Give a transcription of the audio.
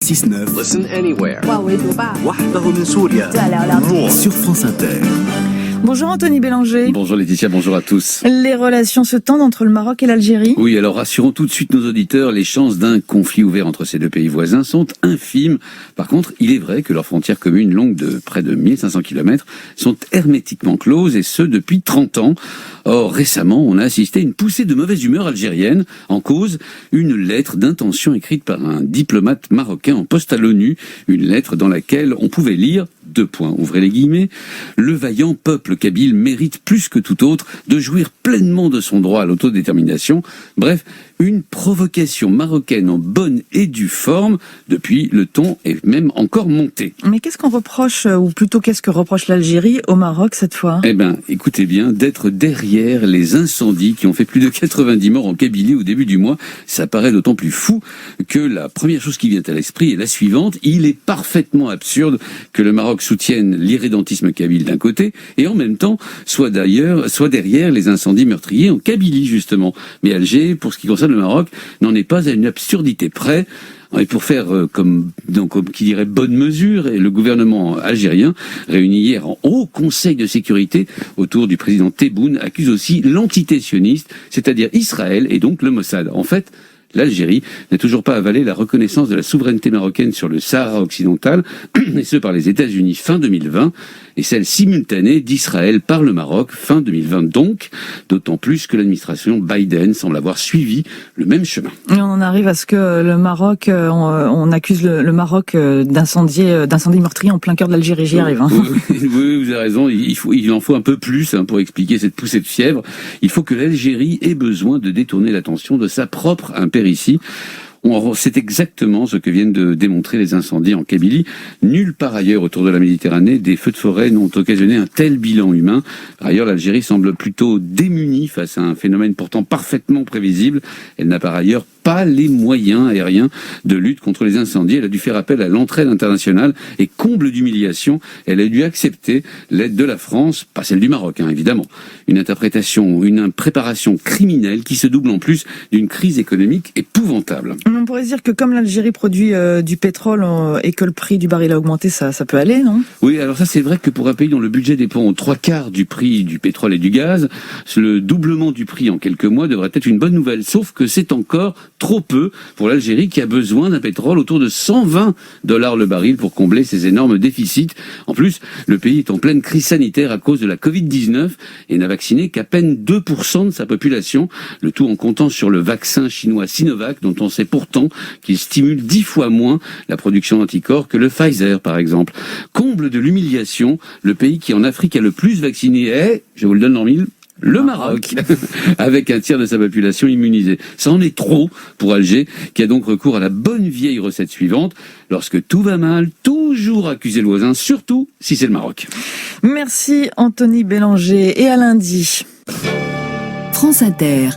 96.9 Listen anywhere. 哇，维族吧， وحده من سوريا 再聊聊天。 sur France Inter. Bonjour Anthony Bélanger. Bonjour Laetitia, bonjour à tous. Les relations se tendent entre le Maroc et l'Algérie. Oui, alors rassurons tout de suite nos auditeurs, les chances d'un conflit ouvert entre ces deux pays voisins sont infimes. Par contre, il est vrai que leurs frontières communes longues de près de 1500 km sont hermétiquement closes et ce depuis 30 ans. Or, récemment, on a assisté à une poussée de mauvaise humeur algérienne. En cause, une lettre d'intention écrite par un diplomate marocain en poste à l'ONU. Une lettre dans laquelle on pouvait lire, ouvrez les guillemets, le vaillant peuple kabyle mérite plus que tout autre de jouir pleinement de son droit à l'autodétermination. Bref, une provocation marocaine en bonne et due forme. Depuis, le ton est même encore monté. Mais qu'est-ce qu'on reproche, ou plutôt qu'est-ce que reproche l'Algérie au Maroc cette fois? Eh ben, écoutez bien, d'être derrière les incendies qui ont fait plus de 90 morts en Kabylie au début du mois, ça paraît d'autant plus fou que la première chose qui vient à l'esprit est la suivante. Il est parfaitement absurde que le Maroc soutienne l'irrédentisme kabyle d'un côté et en même temps soit derrière les incendies meurtriers en Kabylie justement. Mais Alger, pour ce qui concerne le Maroc, n'en est pas à une absurdité près. Et pour faire comme qui dirait bonne mesure, et le gouvernement algérien, réuni hier en haut conseil de sécurité autour du président Tebboune, accuse aussi l'entité sioniste, c'est-à-dire Israël et donc le Mossad. En fait, l'Algérie n'a toujours pas avalé la reconnaissance de la souveraineté marocaine sur le Sahara occidental, et ce par les États-Unis fin 2020, et celle simultanée d'Israël par le Maroc fin 2020 donc, d'autant plus que l'administration Biden semble avoir suivi le même chemin. Et on en arrive à ce que le Maroc, on accuse le Maroc d'incendie meurtrier en plein cœur de l'Algérie, j'y arrive. Hein. Oui, vous avez raison, il en faut un peu plus pour expliquer cette poussée de fièvre. Il faut que l'Algérie ait besoin de détourner l'attention de sa propre impéritie. C'est exactement ce que viennent de démontrer les incendies en Kabylie. Nulle part ailleurs autour de la Méditerranée, des feux de forêt n'ont occasionné un tel bilan humain. Par ailleurs, l'Algérie semble plutôt démunie face à un phénomène pourtant parfaitement prévisible. Elle n'a par ailleurs pas les moyens aériens de lutte contre les incendies. Elle a dû faire appel à l'entraide internationale et comble d'humiliation, elle a dû accepter l'aide de la France, pas celle du Maroc évidemment. Une préparation criminelle qui se double en plus d'une crise économique épouvantable. On pourrait dire que comme l'Algérie produit du pétrole et que le prix du baril a augmenté, ça peut aller, non? Oui, alors ça c'est vrai que pour un pays dont le budget dépend aux 3/4 du prix du pétrole et du gaz, le doublement du prix en quelques mois devrait être une bonne nouvelle, sauf que c'est encore trop peu pour l'Algérie qui a besoin d'un pétrole autour de $120 le baril pour combler ses énormes déficits. En plus, le pays est en pleine crise sanitaire à cause de la Covid-19 et n'a vacciné qu'à peine 2% de sa population, le tout en comptant sur le vaccin chinois Sinovac dont on sait pourtant qu'il stimule 10 fois moins la production d'anticorps que le Pfizer par exemple. Comble de l'humiliation, le pays qui en Afrique a le plus vacciné est, je vous le donne en mille, le Maroc, avec un tiers de sa population immunisée. Ça en est trop pour Alger, qui a donc recours à la bonne vieille recette suivante. Lorsque tout va mal, toujours accuser le voisin, surtout si c'est le Maroc. Merci Anthony Bélanger, et à lundi. France Inter.